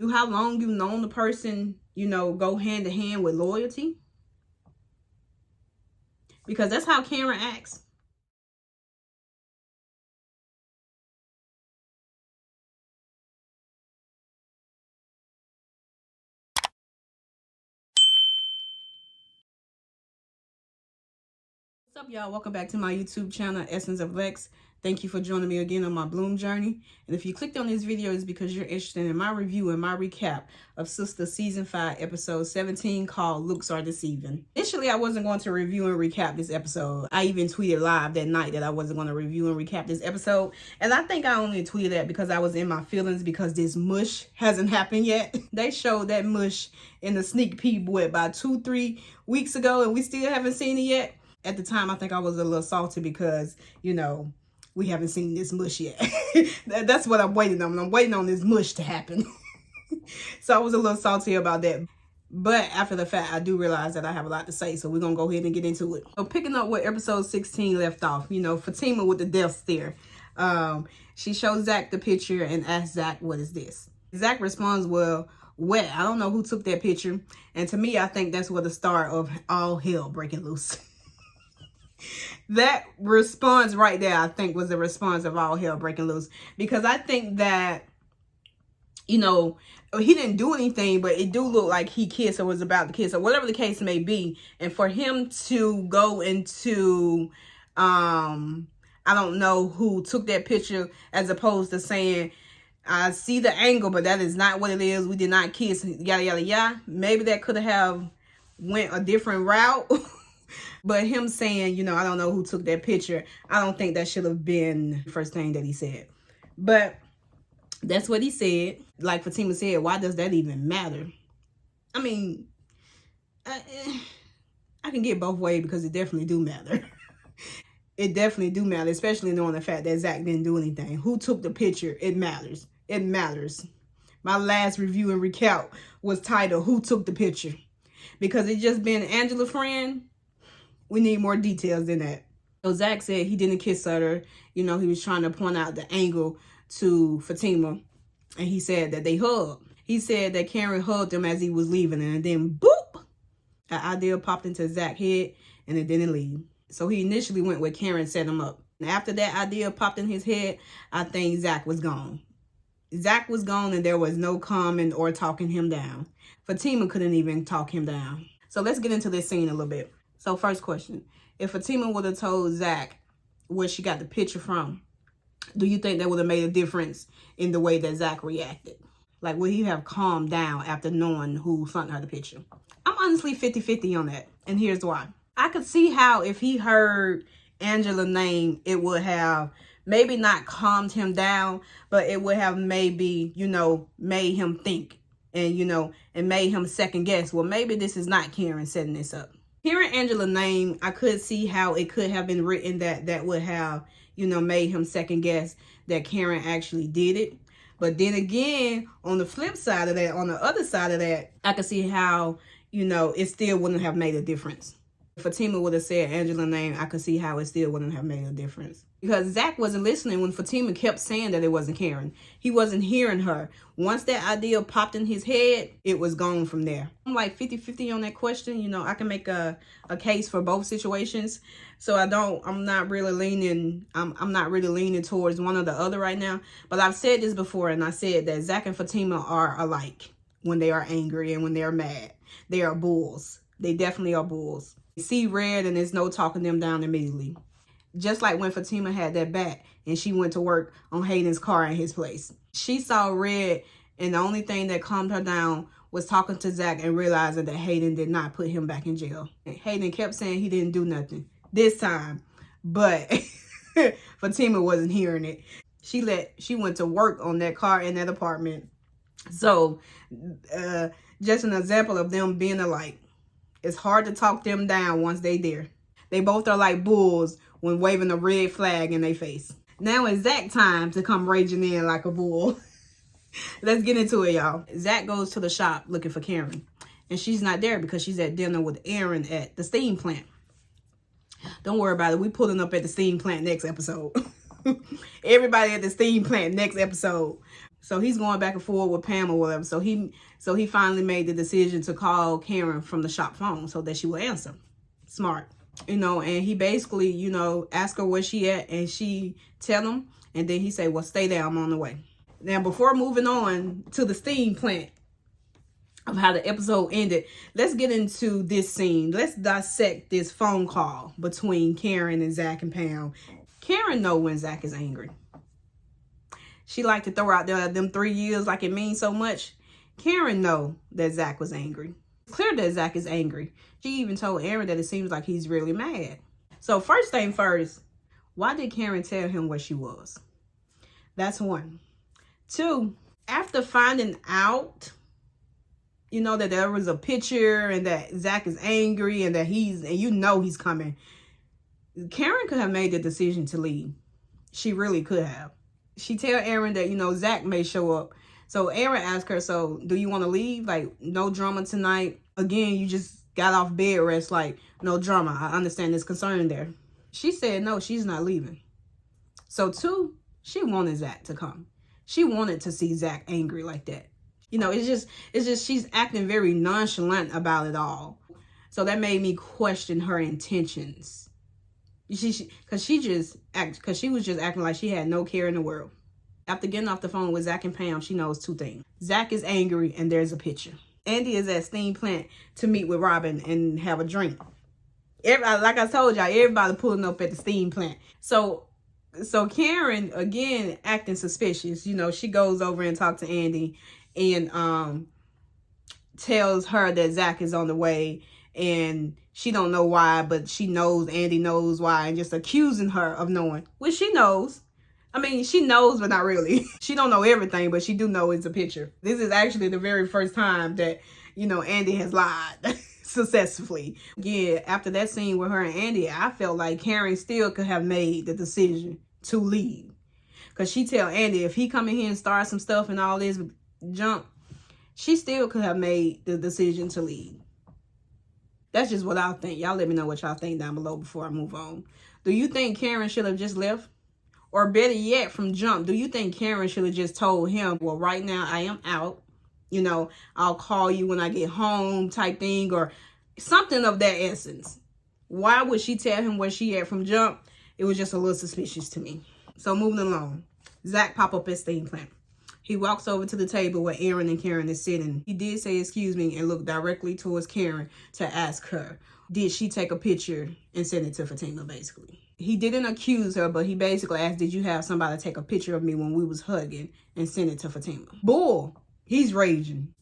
Do how long you've known the person, go hand to hand with loyalty? Because that's how Karen acts. What's up, y'all? Welcome back to my YouTube channel, Essence of Lex. Thank you for joining me again on my Bloom journey. And if you clicked on this video, it's because you're interested in my review and my recap of Sistas Season 5, Episode 17, called Looks Are Deceiving. Initially, I wasn't going to review and recap this episode. I even tweeted live that night that I wasn't going to review and recap this episode. And I think I only tweeted that because I was in my feelings because this mush hasn't happened yet. They showed that mush in the sneak peek, about 2-3 weeks ago, and we still haven't seen it yet. At the time, I think I was a little salty because, we haven't seen this mush yet. That's what I'm waiting on. I'm waiting on this mush to happen. So I was a little salty about that. But after the fact, I do realize that I have a lot to say. So we're going to go ahead and get into it. So picking up where episode 16 left off, Fatima with the death stare. She shows Zach the picture and asks Zach, what is this? Zach responds, well, wet. I don't know who took that picture. And to me, I think that's where the start of all hell breaking loose. That response right there, I think, was the response of all hell breaking loose. Because I think that, he didn't do anything, but it do look like he kissed or was about to kiss or whatever the case may be. And for him to go into, I don't know who took that picture, as opposed to saying, I see the angle, but that is not what it is. We did not kiss, yada, yada, yada. Maybe that could have went a different route. But him saying, I don't know who took that picture, I don't think that should have been the first thing that he said. But that's what he said. Like Fatima said, why does that even matter? I mean, I can get both ways because it definitely do matter. It definitely do matter, especially knowing the fact that Zach didn't do anything. Who took the picture? It matters. It matters. My last review and recount was titled, Who Took the Picture? Because it just been Angela's friend. We need more details than that. So Zach said he didn't kiss her. He was trying to point out the angle to Fatima. And he said that they hugged. He said that Karen hugged him as he was leaving. And then, boop, an idea popped into Zach's head and it didn't leave. So he initially went where Karen set him up. And after that idea popped in his head, I think Zach was gone. Zach was gone and there was no calming or talking him down. Fatima couldn't even talk him down. So let's get into this scene a little bit. So first question, if Fatima would have told Zach where she got the picture from, do you think that would have made a difference in the way that Zach reacted? Like, would he have calmed down after knowing who sent her the picture? I'm honestly 50-50 on that. And here's why. I could see how if he heard Angela's name, it would have maybe not calmed him down, but it would have maybe, made him think and, and made him second guess. Well, maybe this is not Karen setting this up. Hearing Angela's name, I could see how it could have been written that would have, made him second guess that Karen actually did it. But then again, on the flip side of that, on the other side of that, I could see how, it still wouldn't have made a difference. If Fatima would have said Angela's name, I could see how it still wouldn't have made a difference. Because Zach wasn't listening when Fatima kept saying that it wasn't Karen. He wasn't hearing her. Once that idea popped in his head, it was gone from there. I'm like 50-50 on that question. I can make a case for both situations. So I'm not really leaning towards one or the other right now. But I've said this before, and I said that Zach and Fatima are alike when they are angry and when they are mad. They are bulls. They definitely are bulls. They see red and there's no talking them down immediately. Just like when Fatima had that bat and she went to work on Hayden's car in his place. She saw red and the only thing that calmed her down was talking to Zach and realizing that Hayden did not put him back in jail. And Hayden kept saying he didn't do nothing this time, but Fatima wasn't hearing it. She went to work on that car in that apartment. So just an example of them being alike. It's hard to talk them down once they there. They both are like bulls when waving a red flag in their face. Now it's Zach time to come raging in like a bull. Let's get into it, y'all. Zach goes to the shop looking for Karen. And she's not there because she's at dinner with Aaron at the steam plant. Don't worry about it. We pulling up at the steam plant next episode. Everybody at the steam plant next episode. So he's going back and forth with Pam or whatever. So he finally made the decision to call Karen from the shop phone so that she will answer. Smart. And he basically, ask her where she at, and she tell him, and then he say, well, stay there, I'm on the way. Now, before moving on to the steam plant of how the episode ended, let's get into this scene. Let's dissect this phone call between Karen and Zach and Pam. Karen know when Zach is angry. She like to throw out there them 3 years like it means so much. Karen know that Zach was angry. It's clear that Zach is angry. She even told Aaron that it seems like he's really mad. So first thing first, why did Karen tell him where she was? That's one. Two, after finding out, that there was a picture and that Zach is angry and that he's coming, Karen could have made the decision to leave. She really could have. She tell Aaron that, Zach may show up. So Aaron asked her, so do you want to leave? Like, no drama tonight. Again, you just got off bed rest, like, no drama. I understand this concern there. She said no, she's not leaving. So two, she wanted Zach to come. She wanted to see Zach angry like that. It's just she's acting very nonchalant about it all. So that made me question her intentions. Because she was just acting like she had no care in the world. After getting off the phone with Zach and Pam, she knows two things. Zach is angry and there's a picture. Andy is at steam plant to meet with Robin and have a drink. Everybody, like I told y'all, everybody pulling up at the steam plant. So Karen, again, acting suspicious. She goes over and talks to Andy and tells her that Zach is on the way, and she don't know why, but she knows Andy knows why, and just accusing her of knowing, which she knows. I mean, she knows, but not really. She don't know everything, but she do know it's a picture. This is actually the very first time that, Andy has lied successfully. Yeah, after that scene with her and Andy, I felt like Karen still could have made the decision to leave. Because she tell Andy, if he come in here and start some stuff and all this junk, she still could have made the decision to leave. That's just what I think. Y'all let me know what y'all think down below before I move on. Do you think Karen should have just left? Or better yet, from jump, do you think Karen should have just told him, well, right now I am out. I'll call you when I get home type thing, or something of that essence. Why would she tell him where she at from jump? It was just a little suspicious to me. So moving along, Zach pop up at steam plant. He walks over to the table where Aaron and Karen is sitting. He did say, excuse me, and look directly towards Karen to ask her, did she take a picture and send it to Fatima, basically. He didn't accuse her, but he basically asked, did you have somebody take a picture of me when we was hugging and send it to Fatima? Bull. He's raging.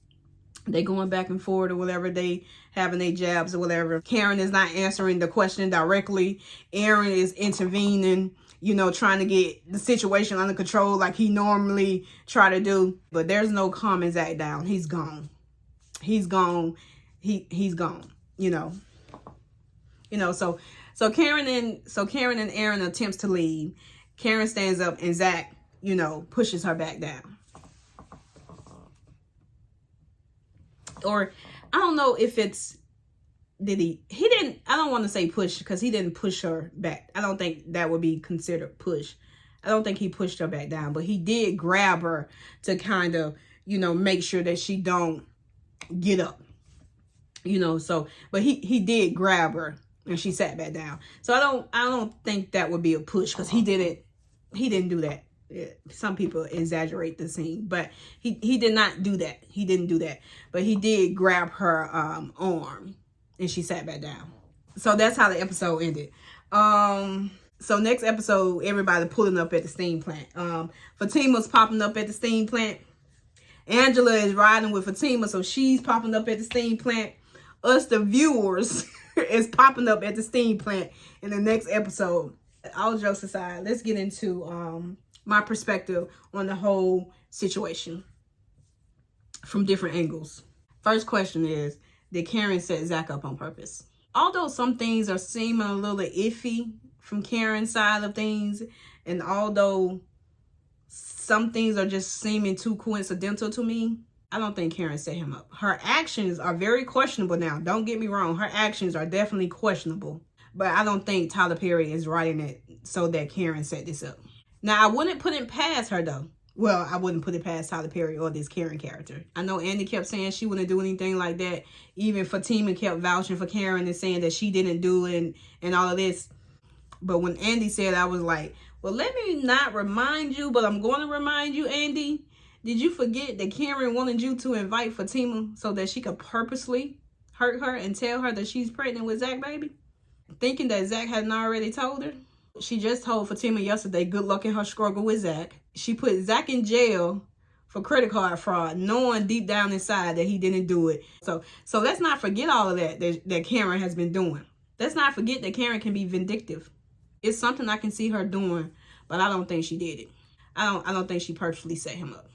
They going back and forth or whatever. They having their jabs or whatever. Karen is not answering the question directly. Aaron is intervening, trying to get the situation under control like he normally try to do. But there's no calming Zach down. He's gone. He's gone. He's gone, So Karen and Aaron attempts to leave. Karen stands up and Zach, pushes her back down. Or I don't know if it's, he didn't, I don't want to say push because he didn't push her back. I don't think that would be considered push. I don't think he pushed her back down, but he did grab her to kind of, make sure that she don't get up, but he did grab her. And she sat back down. So I don't think that would be a push because he didn't do that. Some people exaggerate the scene, but he did not do that. He didn't do that. But he did grab her arm and she sat back down. So that's how the episode ended. So next episode, everybody pulling up at the steam plant. Fatima's popping up at the steam plant. Angela is riding with Fatima, so she's popping up at the steam plant. Us, the viewers, is popping up at the steam plant in the next episode. All jokes aside, let's get into my perspective on the whole situation from different angles. First question is, did Karen set Zach up on purpose? Although some things are seeming a little iffy from Karen's side of things, and although some things are just seeming too coincidental to me, I don't think Karen set him up. Her actions are very questionable now. Don't get me wrong. Her actions are definitely questionable. But I don't think Tyler Perry is writing it so that Karen set this up. Now, I wouldn't put it past her, though. Well, I wouldn't put it past Tyler Perry or this Karen character. I know Andy kept saying she wouldn't do anything like that. Even Fatima kept vouching for Karen and saying that she didn't do it and all of this. But when Andy said, I was like, well, let me not remind you, but I'm going to remind you, Andy. Did you forget that Karen wanted you to invite Fatima so that she could purposely hurt her and tell her that she's pregnant with Zach, baby? Thinking that Zach hadn't already told her. She just told Fatima yesterday, good luck in her struggle with Zach. She put Zach in jail for credit card fraud, knowing deep down inside that he didn't do it. So let's not forget all of that Karen has been doing. Let's not forget that Karen can be vindictive. It's something I can see her doing, but I don't think she did it. I don't think she purposely set him up.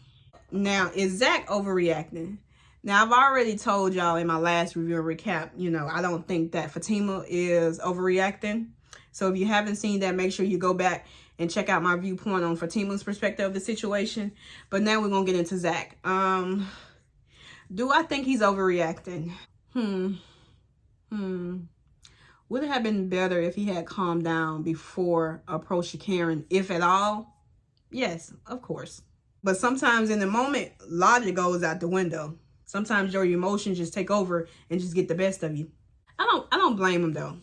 Now, is Zach overreacting? Now, I've already told y'all in my last review and recap, I don't think that Fatima is overreacting. So if you haven't seen that, make sure you go back and check out my viewpoint on Fatima's perspective of the situation. But now we're going to get into Zach. Do I think he's overreacting? Would it have been better if he had calmed down before approaching Karen, if at all? Yes, of course. But sometimes in the moment, logic goes out the window. Sometimes your emotions just take over and just get the best of you. I don't blame him though.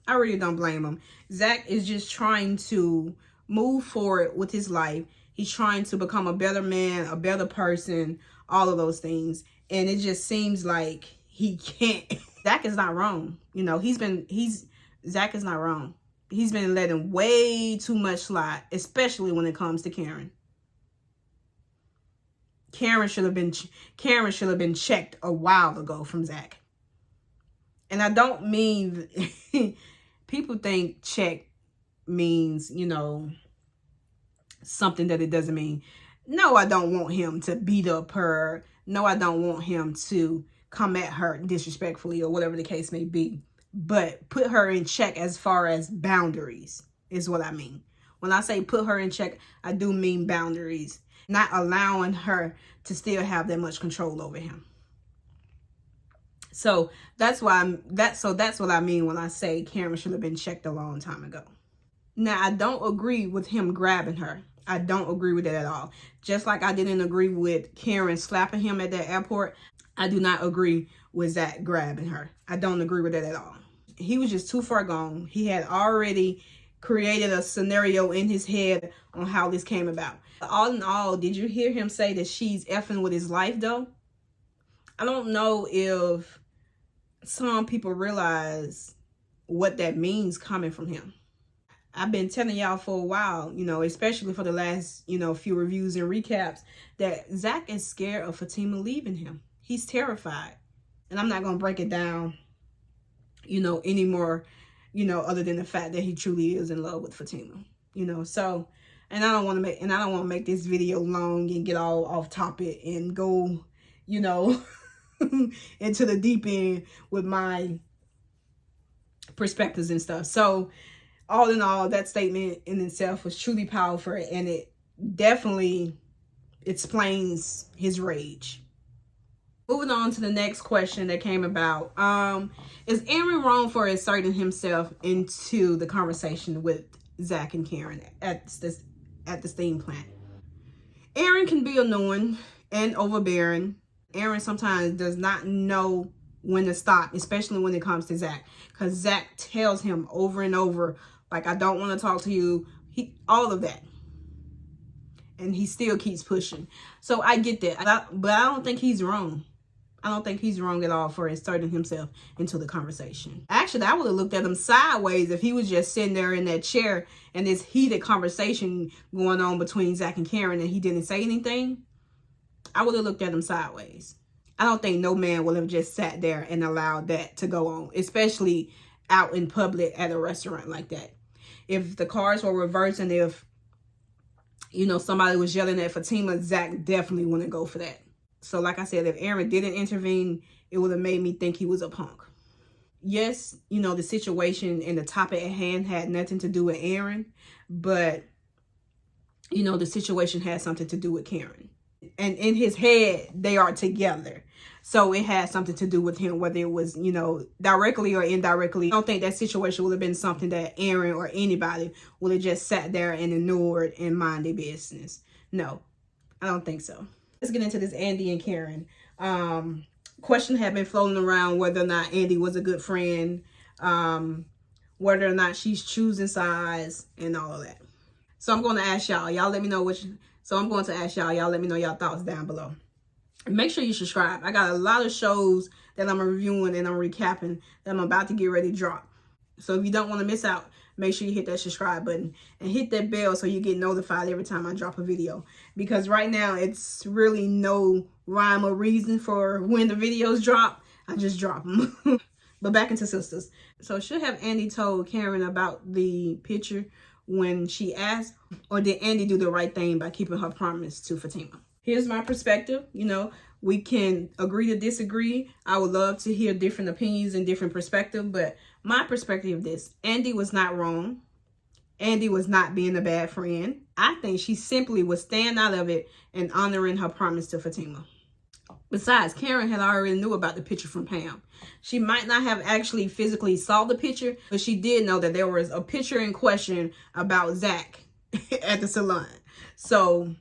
I really don't blame him. Zach is just trying to move forward with his life. He's trying to become a better man, a better person, all of those things. And it just seems like he can't. Zach is not wrong. Zach is not wrong. He's been letting way too much slide, especially when it comes to Karen. Karen should have been checked a while ago from Zach. And I don't mean, people think check means, something that it doesn't mean. No, I don't want him to beat up her. No, I don't want him to come at her disrespectfully or whatever the case may be. But put her in check as far as boundaries is what I mean. When I say put her in check, I do mean boundaries. Not allowing her to still have that much control over him. So that's what I mean when I say Karen should have been checked a long time ago. Now, I don't agree with him grabbing her. I don't agree with that at all. Just like I didn't agree with Karen slapping him at the airport, I do not agree with Zach grabbing her. I don't agree with that at all. He was just too far gone. He had already created a scenario in his head on how this came about. All in all, did you hear him say that she's effing with his life though? I don't know if some people realize what that means coming from him. I've been telling y'all for a while, especially for the last, few reviews and recaps, that Zach is scared of Fatima leaving him. He's terrified. And I'm not going to break it down, anymore, other than the fact that he truly is in love with Fatima, so, and I don't want to make this video long and get all off topic and go, into the deep end with my perspectives and stuff. So all in all, that statement in itself was truly powerful, and it definitely explains his rage. Moving on to the next question that came about. Is Aaron wrong for inserting himself into the conversation with Zach and Karen at the steam plant? Aaron can be annoying and overbearing. Aaron sometimes does not know when to stop, especially when it comes to Zach. Because Zach tells him over and over, like, I don't want to talk to you. All of that. And he still keeps pushing. So I get that. But I don't think he's wrong. I don't think he's wrong at all for inserting himself into the conversation. Actually, I would have looked at him sideways if he was just sitting there in that chair and this heated conversation going on between Zach and Karen and he didn't say anything. I would have looked at him sideways. I don't think no man would have just sat there and allowed that to go on, especially out in public at a restaurant like that. If the cars were reversed and if, somebody was yelling at Fatima, Zach definitely wouldn't go for that. So like I said, if Aaron didn't intervene, it would have made me think he was a punk. Yes, the situation and the topic at hand had nothing to do with Aaron, but, the situation had something to do with Karen. And in his head, they are together. So it had something to do with him, whether it was, directly or indirectly. I don't think that situation would have been something that Aaron or anybody would have just sat there and ignored and mind their business. No. I don't think so. Let's get into this Andy and Karen. Question had been floating around whether or not Andy was a good friend, whether or not she's choosing sides, and all of that. So I'm going to ask y'all. Y'all let me know which. So I'm going to ask y'all. Y'all let me know y'all thoughts down below. And make sure you subscribe. I got a lot of shows that I'm reviewing and I'm recapping that I'm about to get ready to drop. So if you don't want to miss out, make sure you hit that subscribe button and hit that bell so you get notified every time I drop a video. Because right now, it's really no rhyme or reason for when the videos drop. I just drop them. But back into Sistas. So should have Andy told Karen about the picture when she asked? Or did Andy do the right thing by keeping her promise to Fatima? Here's my perspective. You know, we can agree to disagree. I would love to hear different opinions and different perspectives, but my perspective is this: Andy was not wrong. Andy was not being a bad friend. I think she simply was staying out of it and honoring her promise to Fatima. Besides, Karen had already knew about the picture from Pam. She might not have actually physically saw the picture, but she did know that there was a picture in question about Zach at the salon. So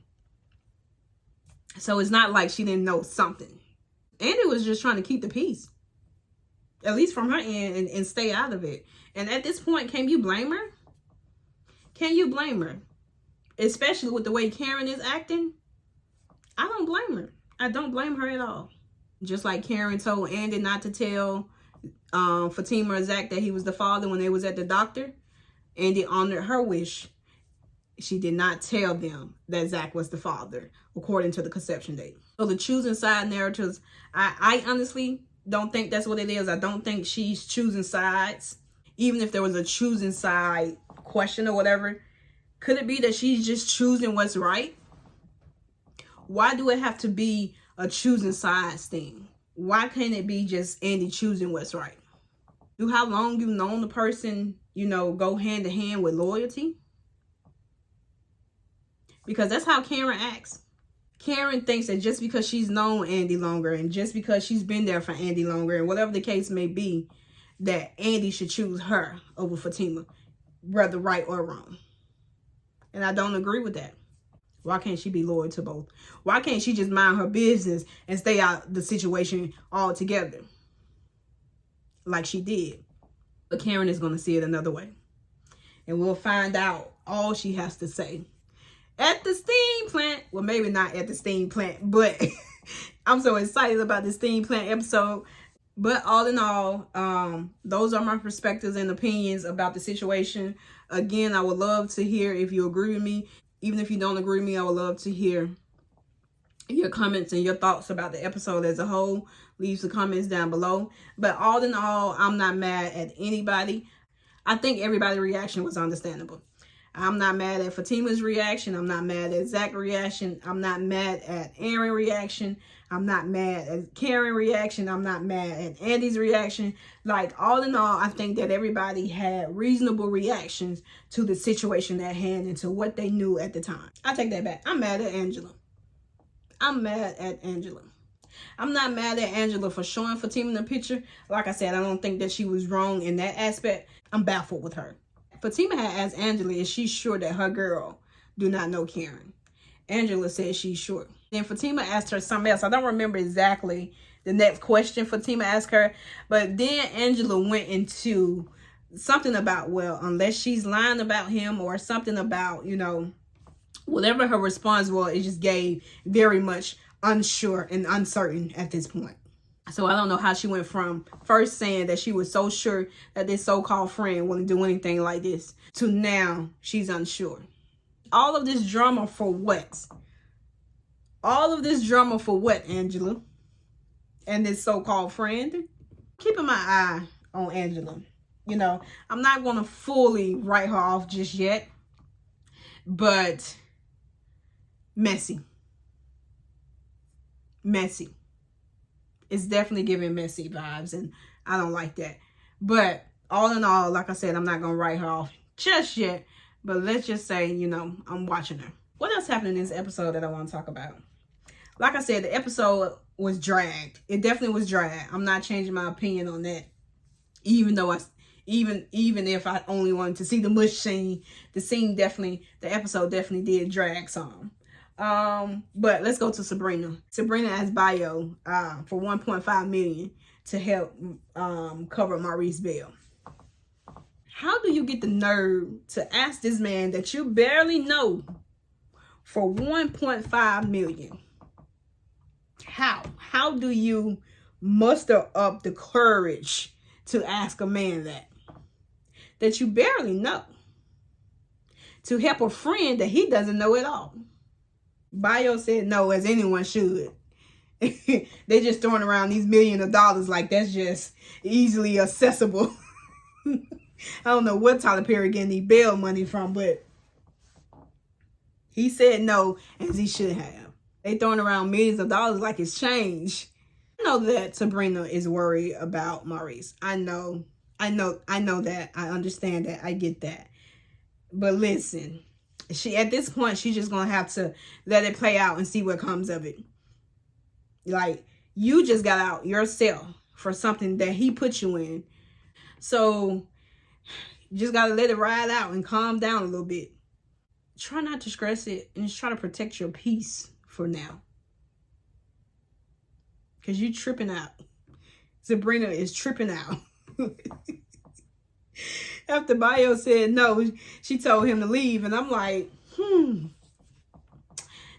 it's not like she didn't know something. Andy was just trying to keep the peace, at least from her end, and stay out of it. And at this point, can you blame her? Can you blame her? Especially with the way Karen is acting. I don't blame her. I don't blame her at all. Just like Karen told Andy not to tell Fatima or Zach that he was the father when they was at the doctor. Andy honored her wish. She did not tell them that Zach was the father, according to the conception date. So the choosing side narratives, I honestly don't think that's what it is. I don't think she's choosing sides. Even if there was a choosing side question or whatever, could it be that she's just choosing what's right? Why do it have to be a choosing sides thing? Why can't it be just Andy choosing what's right? Do how long you've known the person, you know, go hand to hand with loyalty? Because that's how Karen acts. Karen thinks that just because she's known Andy longer and just because she's been there for Andy longer and whatever the case may be, that Andy should choose her over Fatima, whether right or wrong. And I don't agree with that. Why can't she be loyal to both? Why can't she just mind her business and stay out the situation altogether? Like she did. But Karen is going to see it another way. And we'll find out all she has to say at the steam plant. Well, maybe not at the steam plant, but I'm so excited about the steam plant episode. But all in all, those are my perspectives and opinions about the situation. Again, I would love to hear if you agree with me. Even if you don't agree with me, I would love to hear your comments and your thoughts about the episode as a whole. Leave some comments down below. But all in all, I'm not mad at anybody. I think everybody's reaction was understandable. I'm not mad at Fatima's reaction. I'm not mad at Zach's reaction. I'm not mad at Aaron's reaction. I'm not mad at Karen's reaction. I'm not mad at Andy's reaction. Like, all in all, I think that everybody had reasonable reactions to the situation at hand and to what they knew at the time. I take that back. I'm mad at Angela. I'm mad at Angela. I'm not mad at Angela for showing Fatima the picture. Like I said, I don't think that she was wrong in that aspect. I'm baffled with her. Fatima had asked Angela, is she sure that her girl do not know Karen? Angela said she's sure. Then Fatima asked her something else. I don't remember exactly the next question Fatima asked her. But then Angela went into something about, well, unless she's lying about him or something about, you know, whatever her response was, it just gave very much unsure and uncertain at this point. So I don't know how she went from first saying that she was so sure that this so-called friend wouldn't do anything like this to now she's unsure. All of this drama for what? All of this drama for what, Angela? And this so-called friend? Keeping my eye on Angela. You know, I'm not going to fully write her off just yet. But messy. Messy. It's definitely giving messy vibes, and I don't like that. But all in all, like I said, I'm not going to write her off just yet. But let's just say, you know, I'm watching her. What else happened in this episode that I want to talk about? Like I said, the episode was dragged. It definitely was dragged. I'm not changing my opinion on that. Even though even if I only wanted to see the mush scene, the episode definitely did drag some. But let's go to Sabrina. Sabrina asked Bayo for 1.5 million to help cover Maurice's bail. How do you get the nerve to ask this man that you barely know for 1.5 million? How do you muster up the courage to ask a man that you barely know to help a friend that he doesn't know at all? Bayo said no, as anyone should. They just throwing around these millions of dollars like that's just easily accessible. I don't know what Tyler Perry getting the bail money from, but he said no, as he should have. They throwing around millions of dollars like it's change. I know that Sabrina is worried about Maurice. I know that. I understand that. I get that. But listen, at this point, she's just gonna have to let it play out and see what comes of it. Like, you just got out yourself for something that he put you in. So you just gotta let it ride out and calm down a little bit. Try not to stress it and just try to protect your peace for now. Because you tripping out. Sabrina is tripping out. After Bayo said no, she told him to leave. And I'm like,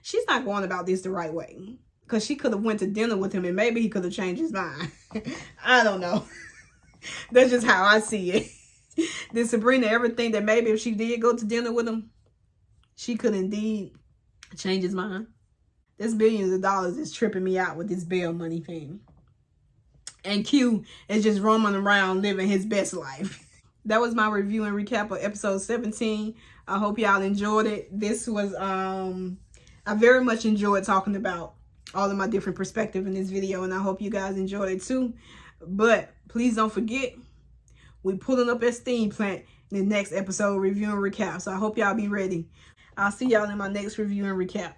she's not going about this the right way. Because she could have went to dinner with him and maybe he could have changed his mind. I don't know. That's just how I see it. Did Sabrina ever think that maybe if she did go to dinner with him, she could indeed change his mind? This billions of dollars is tripping me out with this bail money thing. And Q is just roaming around living his best life. That was my review and recap of episode 17. I hope y'all enjoyed it. This was, I very much enjoyed talking about all of my different perspectives in this video, and I hope you guys enjoyed it too. But please don't forget, we pulling up at Steam Plant in the next episode review and recap. So I hope y'all be ready. I'll see y'all in my next review and recap.